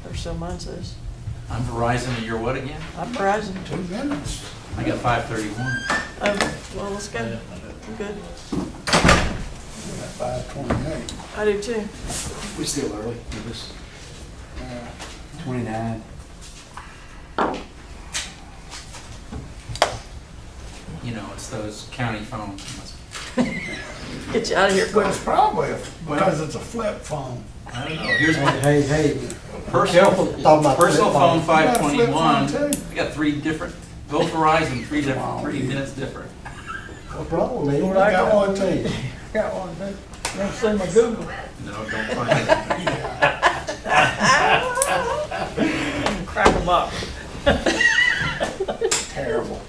or so mine says. I'm Verizon and you're what again? I'm Verizon. 2 minutes. I got 531. Oh, well, let's go. I'm good. 5:28. I do too. We still early with this. 29. You know, it's those county phones. Get you out of here But quick. it's probably because it's a flip phone. I don't know. Here's my Hey, personal, talking about personal phone You got a flip 521. phone, too? I got 3 different, both Verizon, 3 different, Wow. 3 minutes different. what problem, man? I got one too. Got one, too. You don't see my Google. No, don't find it. Crack them up. Terrible.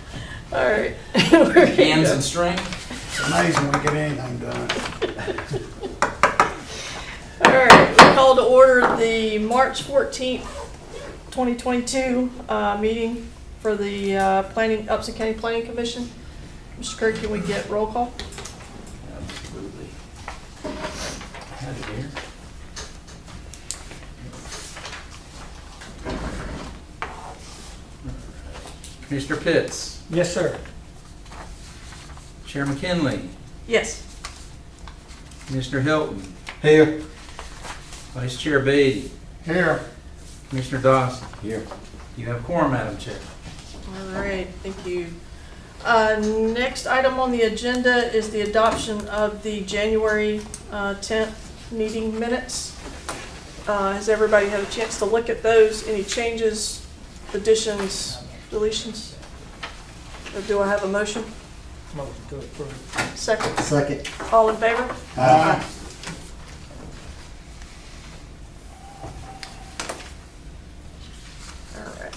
All right. We're good. Cans and string. It's amazing we get anything done. All right, we call to order the March 14th, 2022 meeting for the Upson County Planning Commission. Mr. Kirk, can we get roll call? Absolutely. Had it here. Commissioner Pitts, Yes, sir. Chair McKinley, Yes. Commissioner Hilton, Here. Vice Chair Beatty, Here, Commissioner Dawson. Here. You have quorum, Madam Chair. All right, thank you. Next item on the agenda is the adoption of the January 10th meeting minutes. Has everybody had a chance to look at those? Any changes, additions, deletions? Or do I have a motion? Motion to approve. Second? Second. All in favor? Aye. All right.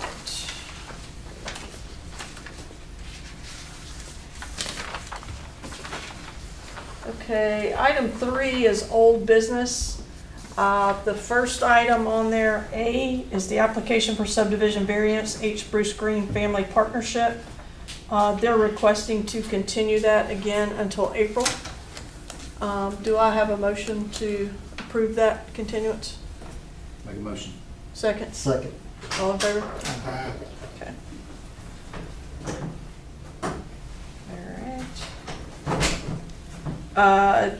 Okay, item 3 is old business. The first item on there, A, is the application for subdivision variance, H. Bruce Green Family Partnership. They're requesting to continue that again until April. Do I have a motion to approve that continuance? Make a motion. Second? Second. All in favor? Aye. Okay. All right.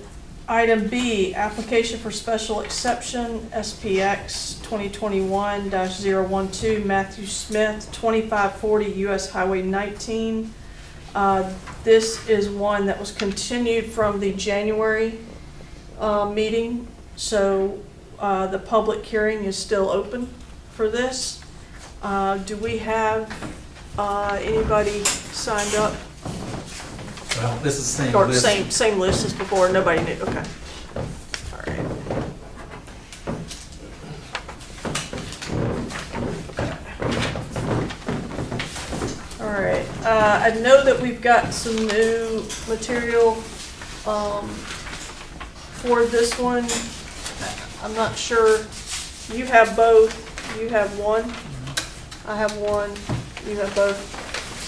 Item B, application for special exception, SPX 2021-012, Matthew Smith, 2540 US Highway 19. This is one that was continued from the January meeting, so the public hearing is still open for this. Do we have anybody signed up? Well, this is the same Or list. same list as before, nobody knew, okay. All right. All right, I know that we've got some new material for this one. I'm not sure, you have both, you have one, I have one, you have both.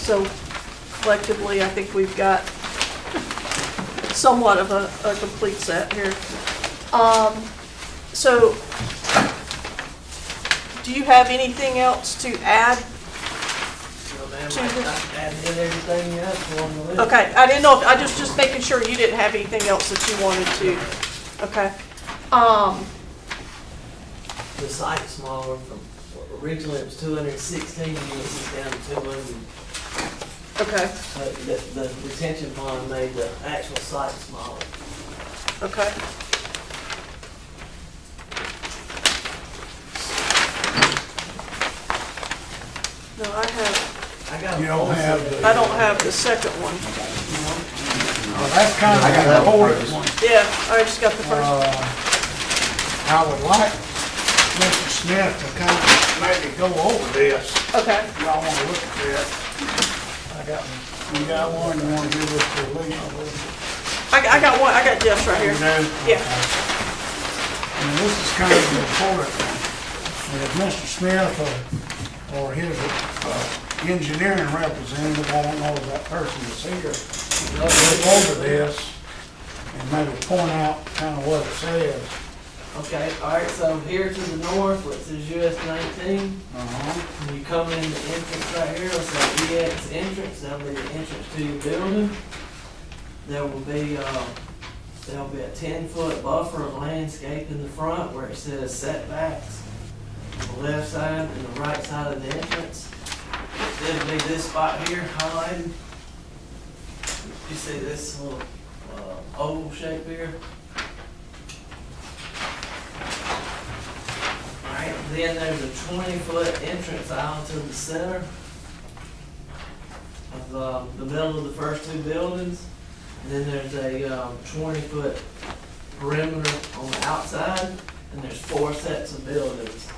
So collectively, I think we've got somewhat of a complete set here. So, do you have anything else to add? To this? Added in everything else on the list. Okay, I didn't know, if I just making sure you didn't have anything else that you wanted to, okay. The site's smaller from, originally it was 216 units, it's down to 200. Okay, The retention pond made the actual site smaller. okay. No, I got. You don't have the, I don't have the second one. well, that's kind of I got an that one important first. one. Yeah, I just got the first one. I would like Mr. Smith to kind of maybe go over this. Okay, Y'all want to look at that? I got one. You got one, you want to give this to Lee? I got one, I got Jeff's right here. You know? Yeah. And this is kind of important. And if Mr. Smith or his engineering representative, I don't know if that person is here, look over this and maybe point out kind of what it says. Okay, alright, so here to the north, where it says US 19, when you come in the entrance right here, it'll say EX entrance, that'll be the entrance to your building. There'll be a 10-foot buffer of landscape in the front where it says setbacks. On the left side and the right side of the entrance. It'll be this spot here highlighted. You see this little oval shape here? Alright, then there's a 20-foot entrance aisle to the center of the middle of the first two buildings. And then there's a 20-foot perimeter on the outside, and there's 4 sets of buildings.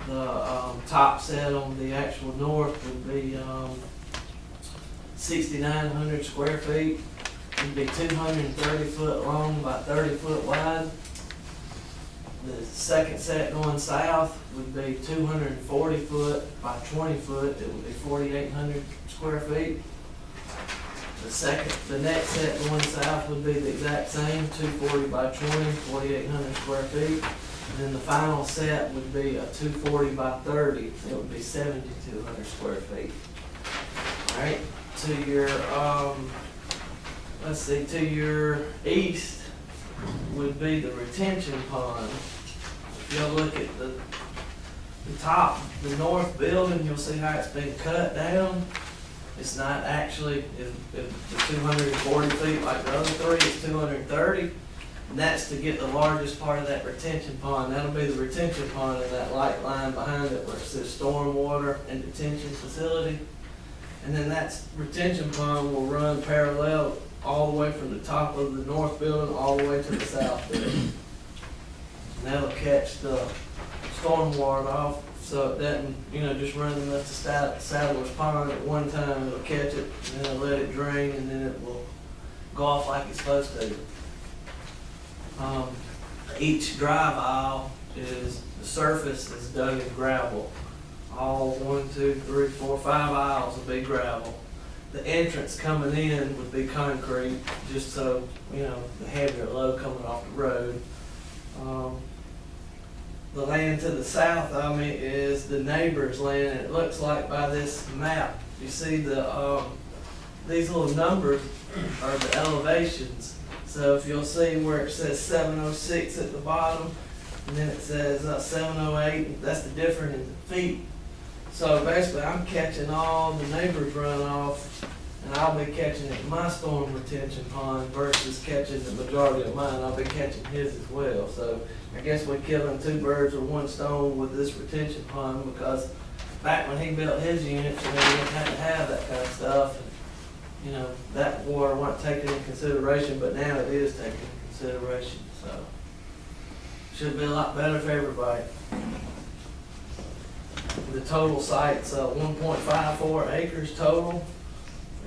The top set on the actual north would be 6,900 square feet. It'd be 230 foot long by 30 foot wide. The second set going south would be 240 foot by 20 foot. It would be 4,800 square feet. The next set going south would be the exact same, 240 by 20, 4,800 square feet. And then the final set would be a 240 by 30. It would be 7,200 square feet. All right, to your, to your east would be the retention pond. If you'll look at the top, the north building, you'll see how it's been cut down. It's not actually, if the 240 feet like the other three, it's 230. And that's to get the largest part of that retention pond. That'll be the retention pond and that light line behind it where it says stormwater and detention facility. And then that retention pond will run parallel all the way from the top of the north building all the way to the south building. And that'll catch the stormwater off so it doesn't, just run enough to Saddler's Pond at one time. It'll catch it and then it'll let it drain and then it will go off like it's supposed to. Each drive aisle the surface is dug in gravel. All 1, 2, 3, 4, 5 aisles will be gravel. The entrance coming in would be concrete, just so, the heavier load coming off the road. The land to the south of me is the neighbor's land, and it looks like by this map, you see these little numbers are the elevations. So if you'll see where it says 706 at the bottom, and then it says 708, that's the difference in the feet. So basically I'm catching all the neighbors' runoff, and I'll be catching it in my storm retention pond versus catching the majority of mine. I'll be catching his as well. So I guess we're killing 2 birds with 1 stone with this retention pond, because back when he built his units, he didn't have to have that kind of stuff. That water wasn't taken into consideration, but now it is taken into consideration, so. Should be a lot better for everybody. The total site's 1.54 acres total,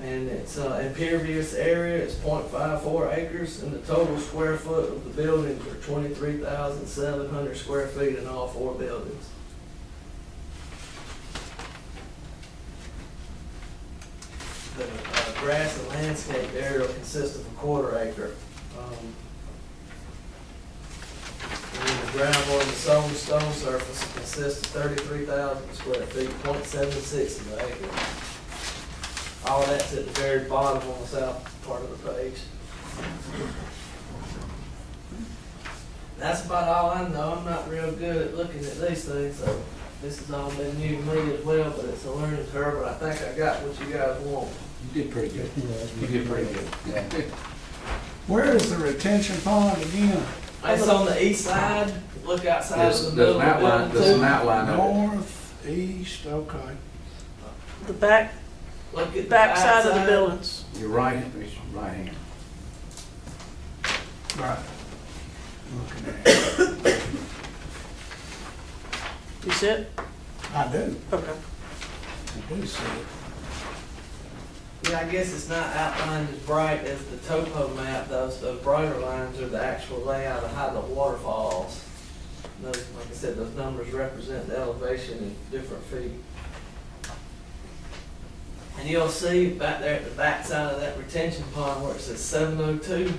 and it's impervious area, it's 0.54 acres, and the total square foot of the buildings are 23,700 square feet in all 4 buildings. The grass and landscape area will consist of a 1/4 acre. And then the gravel and the stone surface consists of 33,000 square feet, 0.76 of the acre. All that's at the very bottom on the south part of the page. That's about all I know. I'm not real good at looking at these things, so this has all been new to me as well, but it's a learning curve, but I think I got what you guys want. You did pretty good. You did pretty good. Yeah. Where is the retention pond again? It's on the east side. Look outside There's of the middle an of the outline, building there's an too. outline of it. North, east, okay. The back Look at the side of the outside. buildings. Your right hand. Right. Looking at it. You see it? I do. Okay. I do see it. Yeah, I guess it's not outlined as bright as the topo map. Those brighter lines are the actual layout of how the water falls. Those, like I said, those numbers represent the elevation in different feet. And you'll see back there at the back side of that retention pond where it says 702,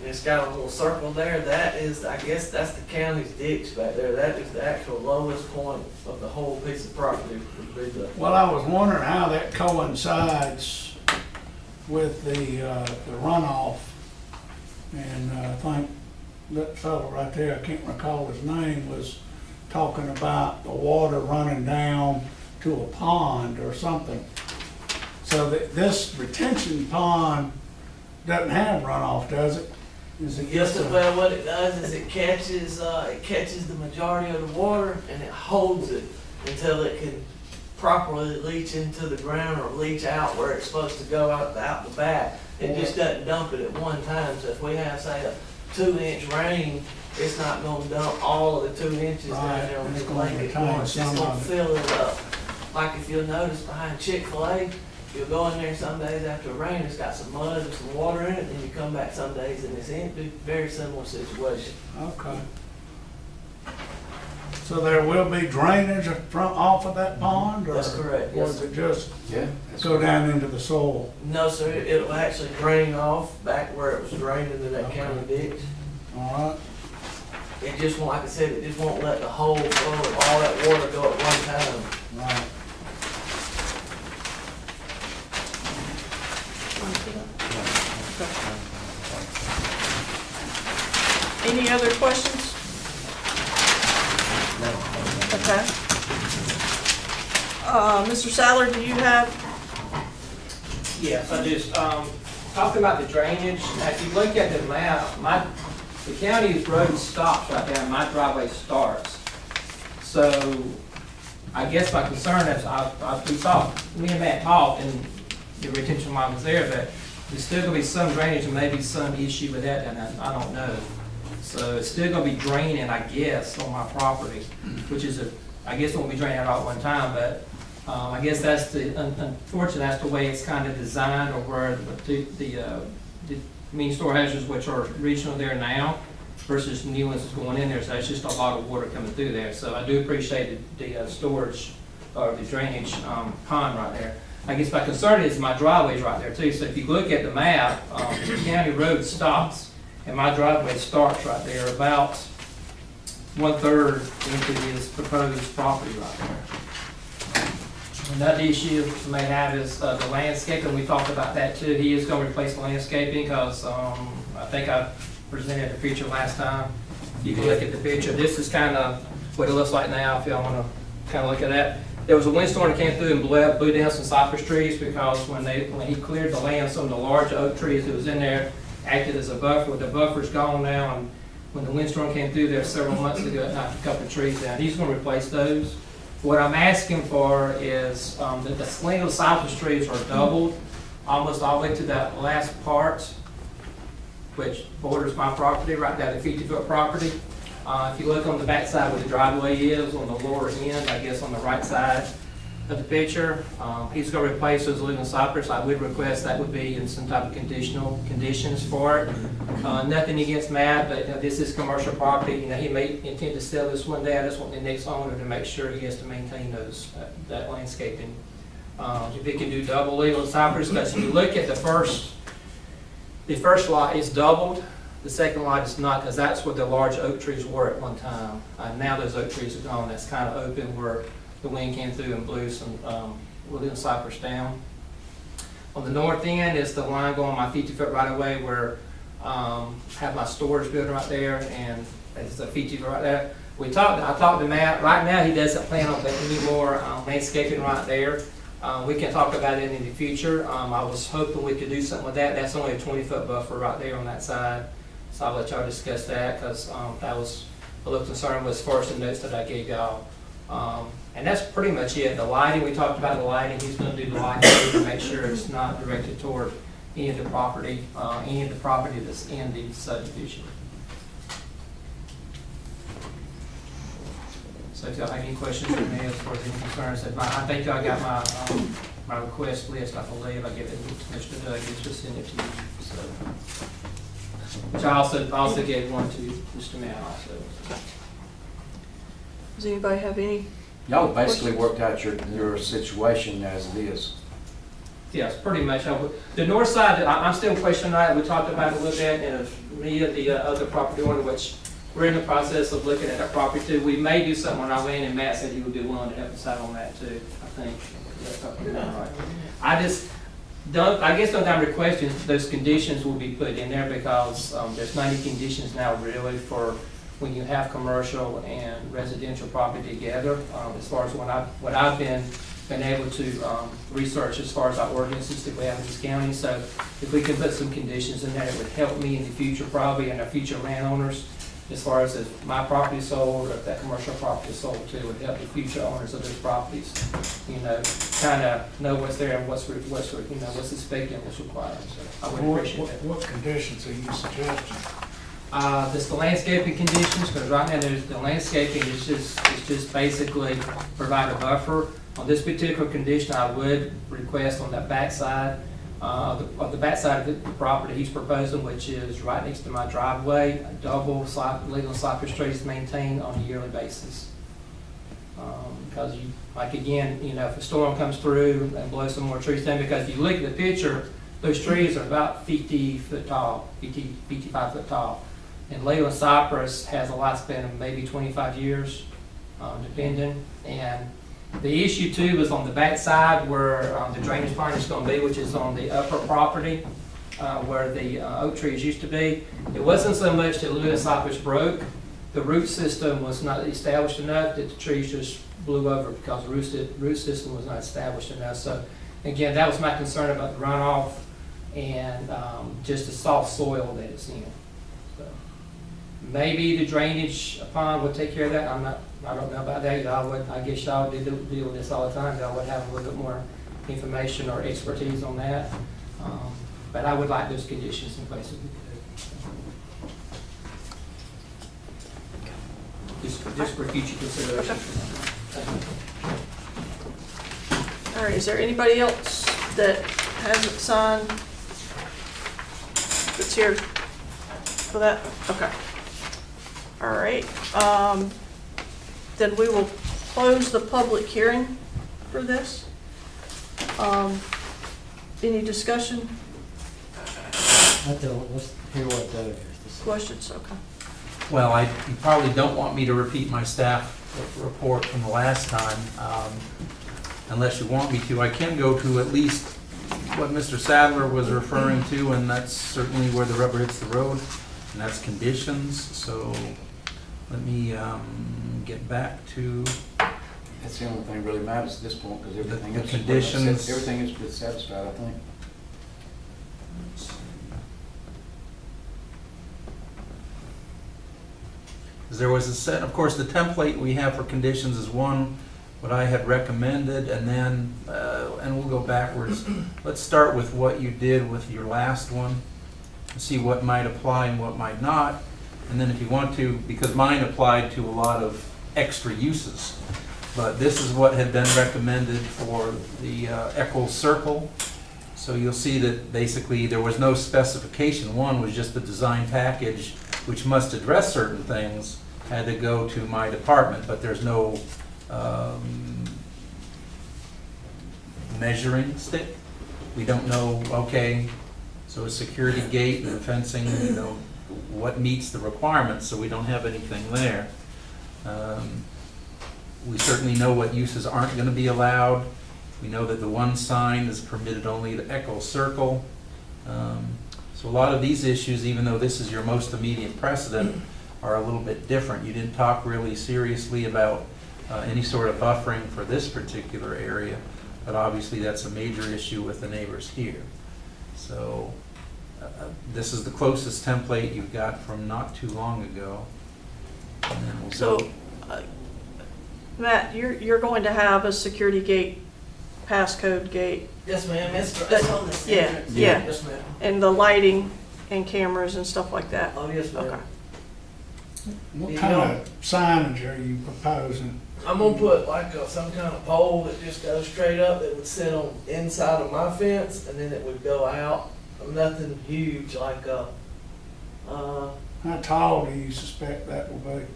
and it's got a little circle there, that is, I guess that's the county's ditch back there. That is the actual lowest point of the whole piece of property would be the, Well, I was wondering how that coincides with the runoff. And I think that fellow right there, I can't recall his name, was talking about the water running down to a pond or something. So that this retention pond doesn't have runoff, does it? Is it yes, just a- well, what it does is it catches the majority of the water and it holds it until it can properly leach into the ground or leach out where it's supposed to go out the back. It just doesn't dump it at one time. So if we have, say, a 2-inch rain, it's not gonna dump all of the 2 inches down Right, there on it's the gonna lake at retain once. It's some gonna of it. fill it up. Like if you'll notice behind Chick-fil-A, you'll go in there some days after a rain, it's got some mud and some water in it, and you come back some days and it's empty. Very similar situation. Okay. So there will be drainage from off of that pond, or? That's correct, Or yes, does sir. it just Yeah. that's go down into the soil? No, sir, it'll actually drain off back where it was drained into that Okay. county ditch. All right? It just won't, like I said, it just won't let the whole flow of all that water go at one time. Right. Any other questions? Okay. Mr. Sadler, do you have, Yes, I just, talking about the drainage, now if you look at the map, the county's road stops right there, and my driveway starts. So, I guess my concern is, me and Matt talked, and the retention line was there, but there's still gonna be some drainage, and maybe some issue with that, and I don't know. So it's still gonna be draining, I guess, on my property, which is I guess it won't be draining out all at one time, but I guess that's unfortunately, that's the way it's kind of designed, or where the main storehouses, which are regional there now, versus new ones is going in there, so it's just a lot of water coming through there. So I do appreciate the storage, or the drainage pond right there. I guess my concern is my driveway's right there too, so if you look at the map, the county road stops, and my driveway starts right there, about 1/3 into his proposed property right there. Another issue we may have is the landscaping. We talked about that too. He is going to replace the landscaping because I think I presented the picture last time. You can look at the picture. This is kind of what it looks like now if y'all want to kind of look at that. There was a windstorm that came through and blew down some cypress trees because when he cleared the land, some of the large oak trees that was in there acted as a buffer. The buffer's gone now, and when the windstorm came through there several months ago, it knocked a couple of trees down. He's going to replace those. What I'm asking for is that the sling of cypress trees are doubled almost all the way to that last part, which borders my property, right down the 50-foot property. If you look on the back side where the driveway is, on the lower end, I guess on the right side of the picture, he's going to replace those living cypress. I would request that would be in some type of conditions for it. Nothing against Matt, but this is commercial property. He may intend to sell this one day. I just want the next owner to make sure he has to maintain that landscaping. If he can do double living cypress, because if you look at the first lot is doubled. The second lot is not, because that's where the large oak trees were at one time. Now those oak trees are gone. That's kind of open where the wind came through and blew some living cypress down. On the north end is the line going my 50-foot right away where I have my storage building right there, and it's a 50-foot right there. I talked to Matt. Right now he doesn't plan on putting any more landscaping right there. We can talk about it in the future. I was hoping we could do something with that. That's only a 20-foot buffer right there on that side. So I'll let y'all discuss that because that was a little concern as far as the notes that I gave y'all. And that's pretty much it. The lighting, we talked about the lighting. He's going to do the lighting to make sure it's not directed toward any of the property that's in the subdivision. So if y'all have any questions for me as far as any concerns, I think y'all got my request list. I believe I gave it to Mr. Doug. He's just sent it to you. So. Which I also gave one to Mr. Matt also. does anybody have any? Y'all basically worked out your situation as it is. Yes, pretty much. The north side, I'm still questioning that. We talked about it a little bit, and if me and the other property owner, which we're in the process of looking at that property too. We may do something on our land, and Matt said he would be willing to help us out on that too, I think. That's something about right. I just don't, I guess don't have requesting those conditions will be put in there because there's 90 conditions now really for when you have commercial and residential property together, as far as what I've been able to research as far as our ordinances that we have in this county. So if we can put some conditions in there, it would help me in the future probably and our future landowners as far as if my property is sold or if that commercial property is sold too, it would help the future owners of those properties, you know, kind of know what's there and what's expected and what's required. So I would appreciate that. What conditions are you suggesting? Just the landscaping conditions, because right now the landscaping is just basically provide a buffer. On this particular condition, I would request on that backside, of the backside of the property he's proposing, which is right next to my driveway, a double legal cypress trees maintained on a yearly basis. Because you, like again, you know, if a storm comes through and blows some more trees down, because if you look at the picture, those trees are about 50 foot tall, 55 foot tall. And Leyland cypress has a lifespan of maybe 25 years, depending. And the issue too is on the back side where the drainage pond is going to be, which is on the upper property where the oak trees used to be. It wasn't so much that Leyland cypress broke. The root system was not established enough that the trees just blew over because the root system was not established enough. So again, that was my concern about the runoff and just the soft soil that it's in. So maybe the drainage pond would take care of that. I don't know about that. Y'all I guess y'all deal with this all the time. Y'all would have a little bit more information or expertise on that. But I would like those conditions in place if we could. Just for future consideration. All right, is there anybody else that hasn't signed that's here for that? Okay. All right, then we will close the public hearing for this. Any discussion, Let's hear what Doug has to say. questions? Okay. Well, you probably don't want me to repeat my staff report from the last time, unless you want me to. I can go to at least what Mr. Sadler was referring to, and that's certainly where the rubber hits the road, and that's conditions. So let me get back to That's the only thing that really matters at this point, because everything The is conditions. everything is been satisfied, I think. There was a set, of course, the template we have for conditions is one, what I had recommended, and then, and we'll go backwards. Let's start with what you did with your last one, and see what might apply and what might not. And then if you want to, because mine applied to a lot of extra uses, but this is what had been recommended for the Eccles Circle. So you'll see that basically there was no specification. One was just the design package, which must address certain things, had to go to my department, but there's no measuring stick. We don't know, okay, so a security gate and fencing, you know, what meets the requirements, so we don't have anything there. We certainly know what uses aren't going to be allowed. We know that the one sign is permitted only at Eccles Circle. So a lot of these issues, even though this is your most immediate precedent, are a little bit different. You didn't talk really seriously about any sort of buffering for this particular area, but obviously that's a major issue with the neighbors here. So this is the closest template you've got from not too long ago. And then we'll So, go. Matt, you're going to have a security gate, passcode gate, Yes, ma'am, it's on the yeah, entrance. yeah, Yes, ma'am. and the lighting and cameras and stuff like that. Oh, yes, ma'am. Okay. What You kind know- of signage are you proposing? I'm gonna put like some kind of pole that just goes straight up that would sit on inside of my fence, and then it would go out. Nothing huge like How tall do you suspect that will be?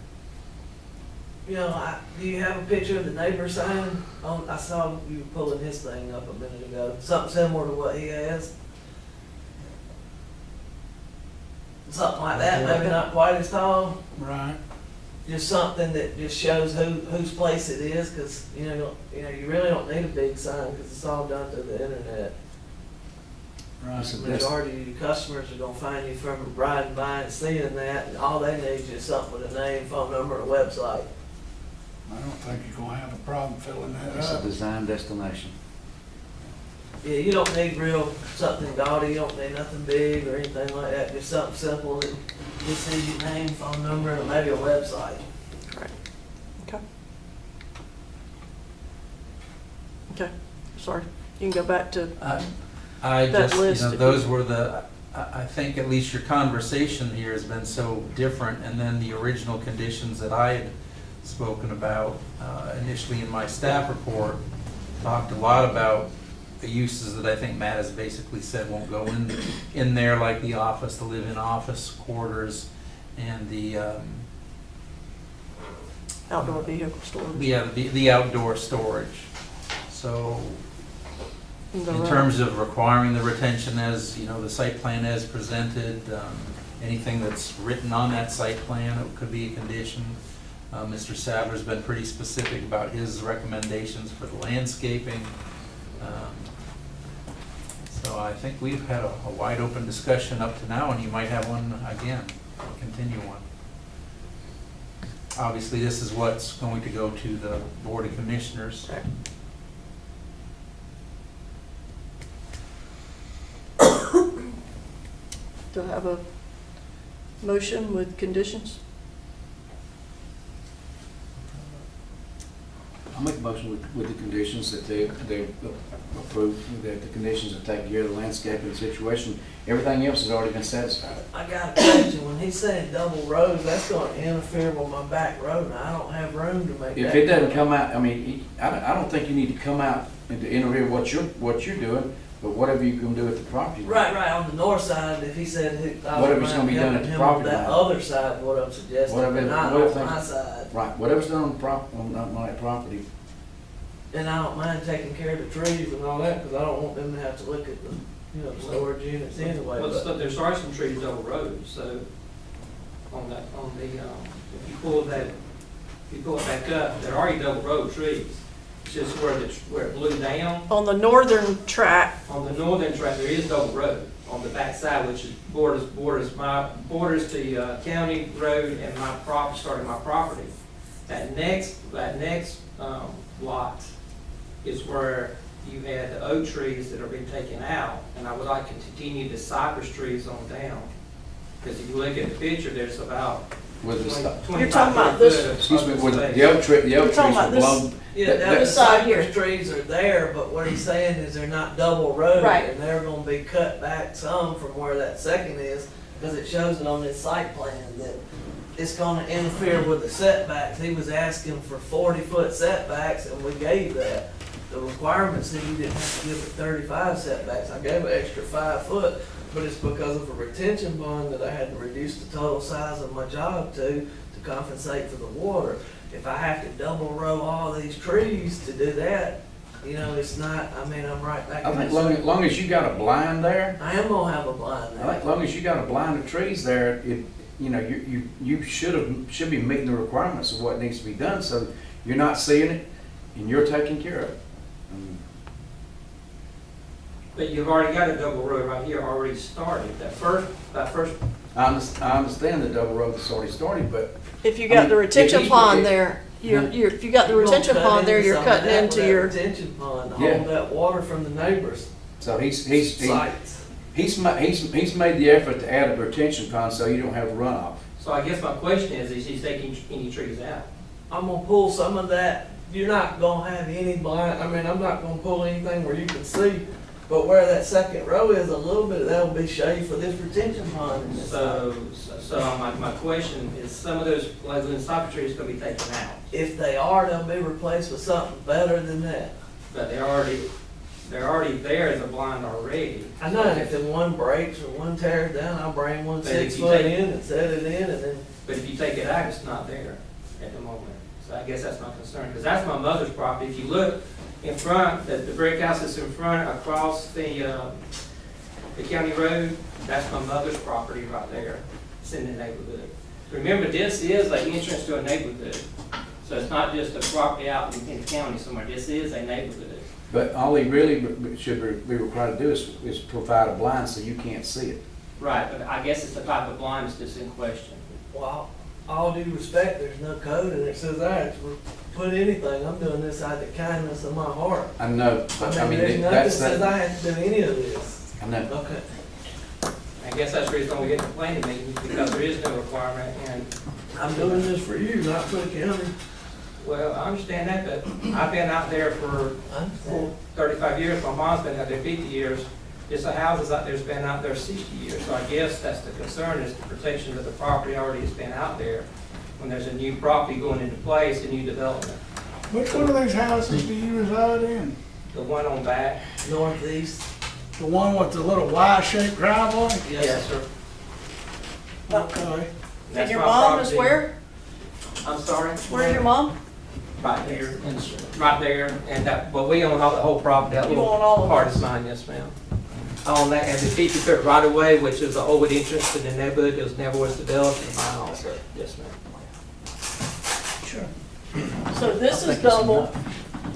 You know, do you have a picture of the neighbor sign? I saw you pulling his thing up a minute ago, something similar to what he has. Something like that, maybe not quite as tall, Right. just something that just shows whose place it is, cause you really don't need a big sign, cause it's all done through the internet. Right. The majority of your customers are gonna find you from riding by and seeing that, and all they need is just something with a name, phone number, and a website. I don't think you're gonna have a problem filling that It's a up. design destination. Yeah, you don't need real, something gaudy, you don't need nothing big or anything like that, just something simple that just sees your name, phone number, and maybe a website. Okay. Okay, sorry. You can go back to, I That just, list, if you- those were I think at least your conversation here has been so different, and then the original conditions that I had spoken about initially in my staff report talked a lot about the uses that I think Matt has basically said won't go in there, like the office, the live-in office quarters, and the, outdoor vehicle storage. the outdoor storage. So And the in road. terms of requiring the retention as, the site plan as presented, anything that's written on that site plan, it could be a condition. Mr. Sadler's been pretty specific about his recommendations for the landscaping. So I think we've had a wide open discussion up to now, and you might have one again, continue one. Obviously, this is what's going to go to the Board of Commissioners. Do I have a motion with conditions? I'll make a motion with the conditions that they approve, that the conditions that take care of the landscaping situation. Everything else has already been satisfied. I got a question, when he's saying double roads, that's gonna interfere with my back road, and I don't have room to make that. If it doesn't come out, I don't think you need to come out and to interfere with what you're doing, but whatever you can do at the property line. Right, on the north side, if he said, I Whatever's was gonna be done at the him property on that line. other side, what I'm suggesting, Whatever- but not whatever on my thing- side. Right, whatever's done on my property. And I don't mind taking care of the trees and all that, cause I don't want them to have to look at the, storage units anyway, Well, but. so there's already some trees over the road, so on the, if you pull it back up, they're already double road trees. It's just where it blew down. On the northern track, On the northern track, there is double road on the back side, which is borders the county road and my property, starting my property. That next lot is where you had the oak trees that are being taken out, and I would like to continue the cypress trees on down. Because if you look at the picture, there's about With the, 20, You're talking 25 about this- foot of excuse me, with space. the oak trees You're talking were about this- blown. Yeah, That- the this side here. cypress trees are there, but what he's saying is they're not double road. Right. And they're gonna be cut back some from where that second is, because it shows it on this site plan that it's gonna interfere with the setbacks. He was asking for 40-foot setbacks, and we gave that. The requirement said you didn't have to give it 35 setbacks. I gave an extra 5 foot, but it's because of a retention bond that I had to reduce the total size of my job to compensate for the water. If I have to double row all these trees to do that, it's not, I'm right back I in think this. long as you got a blind there, I am gonna have a blind I think there. long as you got a blind of trees there, you should be meeting the requirements of what needs to be done, so you're not seeing it and you're taking care of it. But you've already got a double road right here already started. That first, I understand the double road that's already started, but if you got the if retention he's- pond there, if you got the You're gonna retention cut pond there, into you're some of cutting that into with that your, retention pond, to Yeah. hold that water from the neighbors' so he's sites. made the effort to add a retention pond so you don't have runoff. so I guess my question is he taking any trees out? I'm gonna pull some of that, you're not gonna have any blind, I'm not gonna pull anything where you can see, but where that second row is, a little bit of that'll be shade for this retention pond in this side. So my question is, some of those Lesley cypress trees gonna be taken out, If they are, they'll be replaced with something better than that. but they're already there as a blind already. I know, and if the one breaks or one tears down, I'll bring one But if 6 you foot take- in and set it in, and then, But if you take it out, it's not there at the moment. So I guess that's my concern, because that's my mother's property. If you look in front, the brick house that's in front, across the county road, that's my mother's property right there. It's in the neighborhood. Remember, this is an entrance to a neighborhood. So it's not just a property out in the county somewhere. This is a neighborhood. But all he really should be required to do is provide a blind so you can't see it. Right, but I guess it's the type of blindness that's in question. Well, all due respect, there's no code and it says I have to put anything. I'm doing this out of the kindness of my heart. I know, but I mean, there's nothing that that's, says I have to do any of this. I know. Okay. I guess that's the reason we get the planning meeting, because there is no requirement, and, I'm doing this for you, not for the county. well, I understand that, but I've been out there for I understand. 35 years, my mom's been out there 50 years. Just the houses out there's been out there 60 years, so I guess that's the concern, is the protection of the property already has been out there. When there's a new property going into place, a new development. Which one of these houses do you reside in? The one on back. Northeast. The one with the little Y-shaped driveway? Yes, sir. Okay. And That's your my mom is property. where? I'm sorry? Where's your mom? Right here, right there, and that, but we own all the whole property, that You little own all of part it? is mine, yes, ma'am. I own that, and the 50-foot right of way, which is the old entrance to the neighborhood, it was never was developed, and mine also, yes, ma'am. So this is double,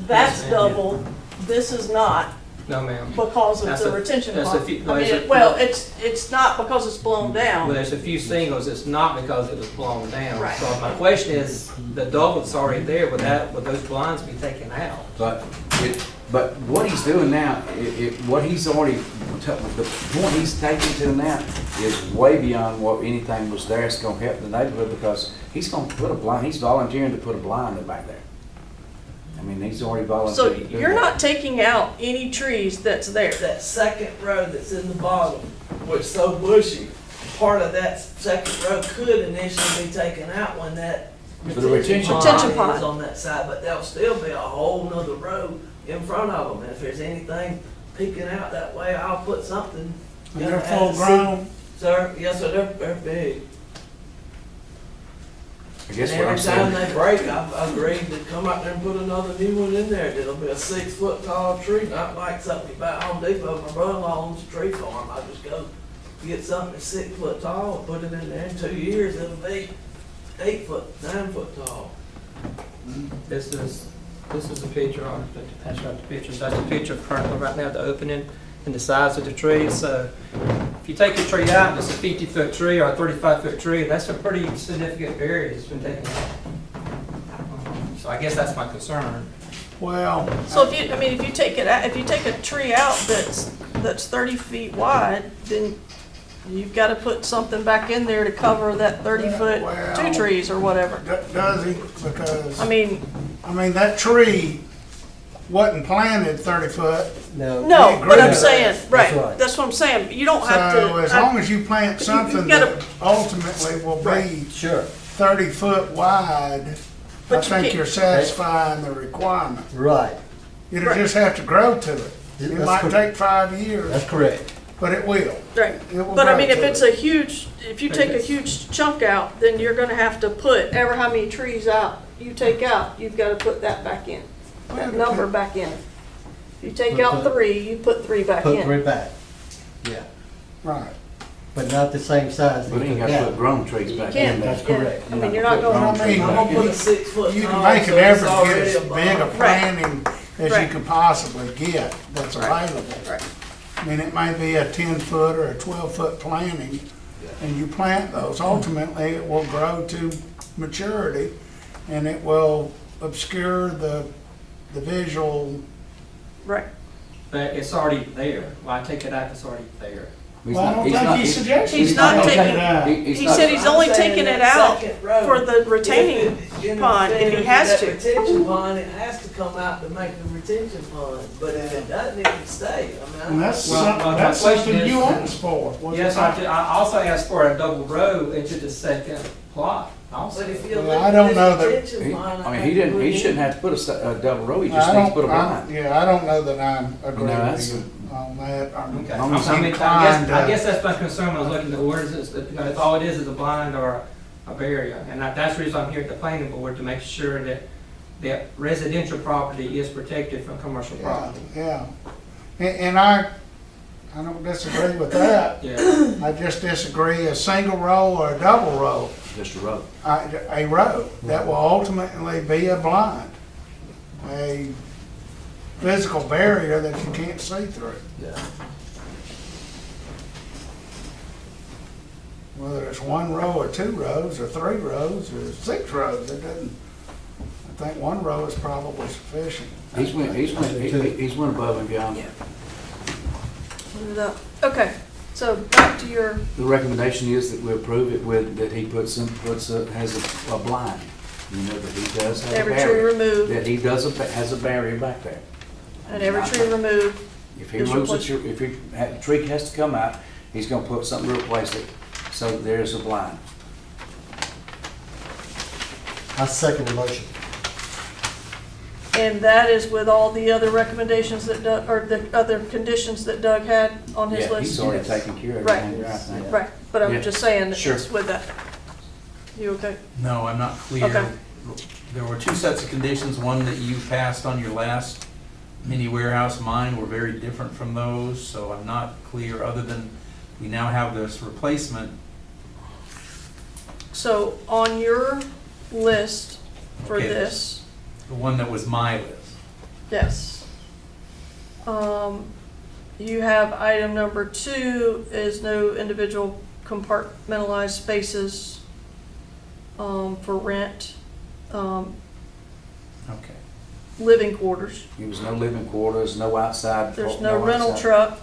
that's Yes, ma'am. double, this is not, No, ma'am. because of That's the a- retention that's a pond. few- I mean, there's a- well, it's not because it's blown Well, down. there's a few singles, it's not because it was blown down. Right. So my question is, the double that's already there, would those blinds be taken out? But what he's doing now, what he's already, the point he's taking to now is way beyond what anything was there that's gonna help the neighborhood, because he's gonna put a blind, he's volunteering to put a blind back there. I mean, he's already So volunteered to do you're that. not taking out any trees that's there. That second row that's in the bottom, which is so bushy, part of that second row could initially be taken out when that For the retention Retention pond pond. is on that side, but there'll still be a whole nother row in front of them. And if there's anything peeking out that way, I'll put something. And they're as a full grown? Sir, yes, sir, they're big. I guess And what I'm every time saying, they break, I've agreed to come out there and put another new one in there. It'll be a 6-foot tall tree, not like something you buy at Home Depot. My brother-in-law owns a tree farm. I just go get something that's 6 foot tall and put it in there. In 2 years, it'll be 8 foot, 9 foot tall. This is a picture, I'll have to pass out the pictures. That's a picture of currently right now, the opening and the size of the tree. So if you take the tree out, and it's a 50-foot tree or a 35-foot tree, that's a pretty significant area that's been taken out. So I guess that's my concern. Well, So if you take it out, if you take a tree out that's 30 feet wide, then you've got to put something back in there to cover that 30-foot Well- two trees or whatever. does he? Because, I mean, that tree wasn't planted 30 foot. No. no, but I'm agree. saying, right, right. that's what I'm saying. You don't have So as to, long as you plant you something gotta- that ultimately will be Sure, 30 foot wide, I But you think can't- you're satisfying the requirement. right. It'll Right. just have to grow to it. It That's might correct. take 5 years, That's correct. but it will. right. It will But I grow mean, if to it's it. if you take a huge chunk out, then you're gonna have to put ever how many trees out you take out, you've gotta put that back in, that number back in. If you take out 3, you put 3 back Put in. 3 back. Yeah, Right. but not the same size that we you ain't took gotta put out. grown trees You back can't, in there. That's correct. I mean, you're not Put going, grown trees I I'm back gonna put in. a 6 foot You tall. can make an so it's effort to already get as above. big a Right. planting as you Right. can possibly get that's Right. available. Right. I mean, it may be a 10 foot or a 12 foot planting, and you plant those. Ultimately, it will grow to maturity, and it will obscure the visual. right. But it's already there. When I take it out, it's already there. He's Well, I not- don't he's think not- he he's- suggested. He's he's not gonna take taking- it out. he's He not- said he's only I'm saying taking it that out second row, for the retaining if it- pond, if he has that to. retention pond, it has to come out to make the retention pond, but if it doesn't, it can stay. I mean, And that's Well, something, my that's question something is- you asked for. was Yes, it not? I also asked for a double row into the second plot also. But if you Well, look I at don't this know that- retention He- pond, I mean, he didn't, he shouldn't have to put a double row, he just I needs to put a don't, blind. yeah, I don't know that I'm agreeing that's- with you on that. Okay. I'm I'm I inclined guess to- that's my concern when I was looking at the ordinance, that, you know, if all it is a blind or a barrier. And that's the reason I'm here at the planning board, to make sure that residential property is protected from commercial Yeah, property. yeah. And I don't disagree with that. Yeah, I just disagree a single row or a double row. Just a road. A row that will ultimately be a blind, a physical barrier that you can't see through. Yeah. Whether it's one row or two rows or three rows or six rows, it doesn't, I think one row is probably sufficient. He's went above and beyond. Yeah. Okay, so back to your, The recommendation is that we approve it with, that he has a blind, you know, that he does have a every tree barrier. removed, That he has a barrier back there. and every tree removed, If he Is moves replaced. it, if a tree has to come out, he's gonna put something to replace it, so that there's a blind. I second the motion. and that is with all the other recommendations that Doug, or the other conditions that Doug had on his Yeah, list? he's already taken care of Right. everything there, I think. Right, but I'm Yeah. just saying that Sure. it's with that. You okay? No, I'm not clear. Okay. There were two sets of conditions, one that you passed on your last mini warehouse. Mine were very different from those, so I'm not clear, other than we now have this replacement. So on your list for Okay. this, The one that was my list. yes. You have item number 2 is no individual compartmentalized spaces for rent, Okay. living quarters. There was no living quarters, no outside. There's no rental outside. truck.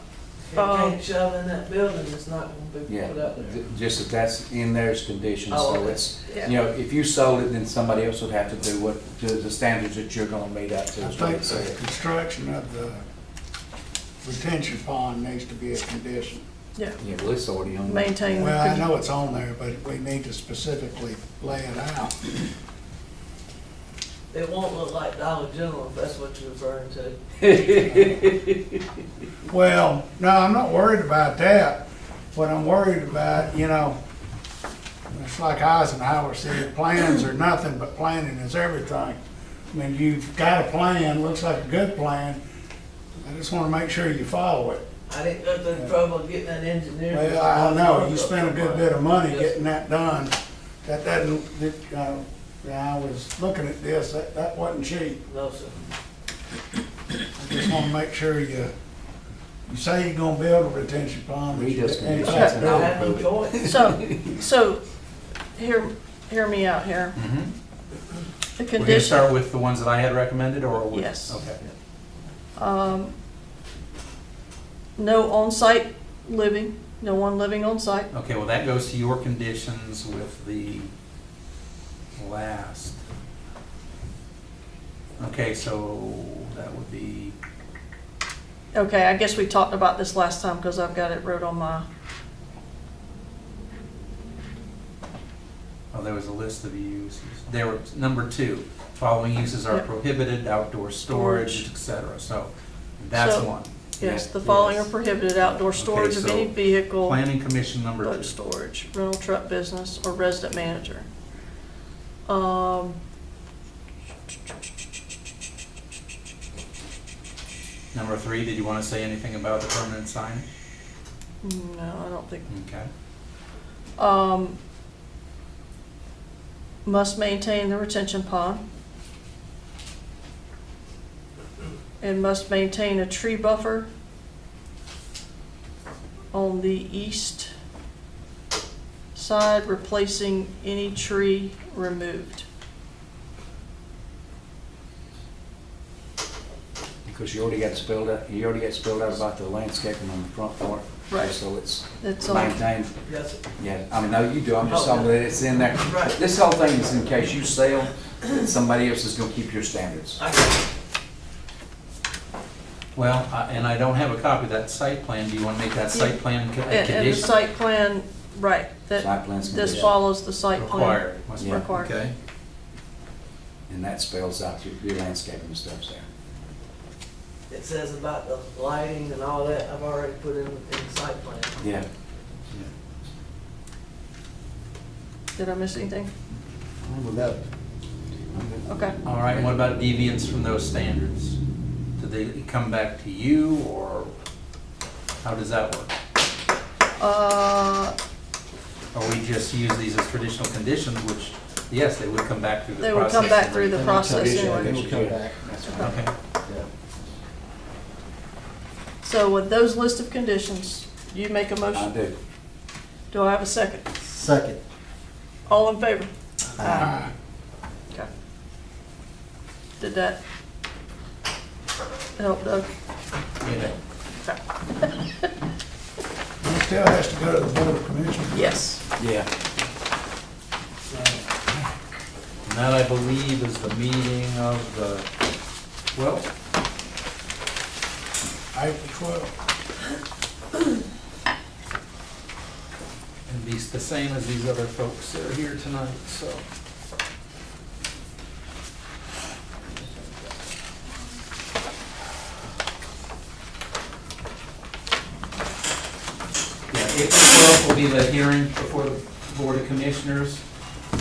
If you can't shove in that building, it's not gonna be Yeah, put out there. just that that's in there as conditions, Oh, so okay. it's, Yeah. you know, if you sold it, then somebody else would have to do what, the standards that you're gonna meet up to. I is what think it said. the construction of the retention pond needs to be a condition. Yeah, Yeah, well, it's already on. maintain. Well, I know it's on there, but we need to specifically lay it out. It won't look like Dollar General if that's what you're referring to. Well, no, I'm not worried about that. What I'm worried about, you know, it's like Eisenhower said, plans are nothing, but planning is everything. I mean, you've got a plan, looks like a good plan. I just want to make sure you follow it. I didn't go through the trouble of getting that engineer. Well, I know, you spent a good bit of money getting that done. That doesn't, I was looking at this, that wasn't cheap. No, sir. I just want to make sure you say you're gonna build a retention pond. but He you- does and you conditions. can't I do it. have no choice. So, hear me out here. Mhm. The We're gonna condition, start with the ones that I had recommended, or? with- Yes. Okay. no on-site living, no one living on-site. Okay, well, that goes to your conditions with the last. Okay, so that would be, Okay, I guess we talked about this last time because I've got it wrote on my, oh, there was a list of uses. There were, number 2, following uses are Yep. prohibited, outdoor storage, Storage. et cetera. So that's So- one. yes, Yeah, the following are yes. prohibited: outdoor storage of so any vehicle, Planning Commission number boat 2. storage, rental truck business, or resident manager. Number 3, did you want to say anything about the permanent sign? No, I don't think. Okay. Must maintain the retention pond. And must maintain a tree buffer on the east side, replacing any tree removed. Because you already got spelled out about the landscaping on the front part. Right. So it's It's on, maintained, Yes, sir. yeah, I mean, no, you do, I'm just Oh, talking that it's in there. Right. This whole thing is in case you sell, that somebody else is gonna keep your standards. I got it. Well, and I don't have a copy of that site plan. Do you want to make that site plan a and the condition? site plan, right, that Site plans this condition. follows the site plan. Required. Must be Yeah. Required. Okay. And that spells out your landscaping and stuff there. It says about the lighting and all that, I've already put in the site plan. Yeah. Did I miss anything? With that, Okay. All right, and what about deviance from those standards? Do they come back to you, or how does that work? Or we just use these as traditional conditions, which, yes, they would come back through the They process. would come back through the and process tradition, anyway. I We'll guess, come yeah. back. That's right. Okay. Yeah. So with those list of conditions, you make a I motion? do. Do I have a second? Second. All in favor? Ah, Okay. Did that help, Doug? Yeah. Okay. it still has to go to the Board of Commissioners. Yes. Yeah. And that, I believe, is the meeting of the 12th? April 12th. And be the same as these other folks that are here tonight, so. Yeah, April 12th will be the hearing before the Board of Commissioners.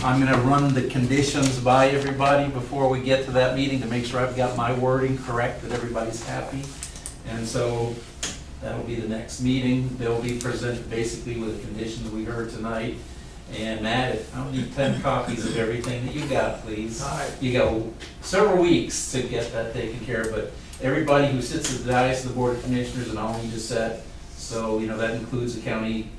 I'm gonna run the conditions by everybody before we get to that meeting to make sure I've got my wording correct, that everybody's happy. And so that'll be the next meeting. They'll be presented basically with the conditions we heard tonight. And Matt, I'll need 10 copies of everything that you got, please. All right. You got several weeks to get that taken care of, but everybody who sits at the dais of the Board of Commissioners and all need to set. So, that includes the county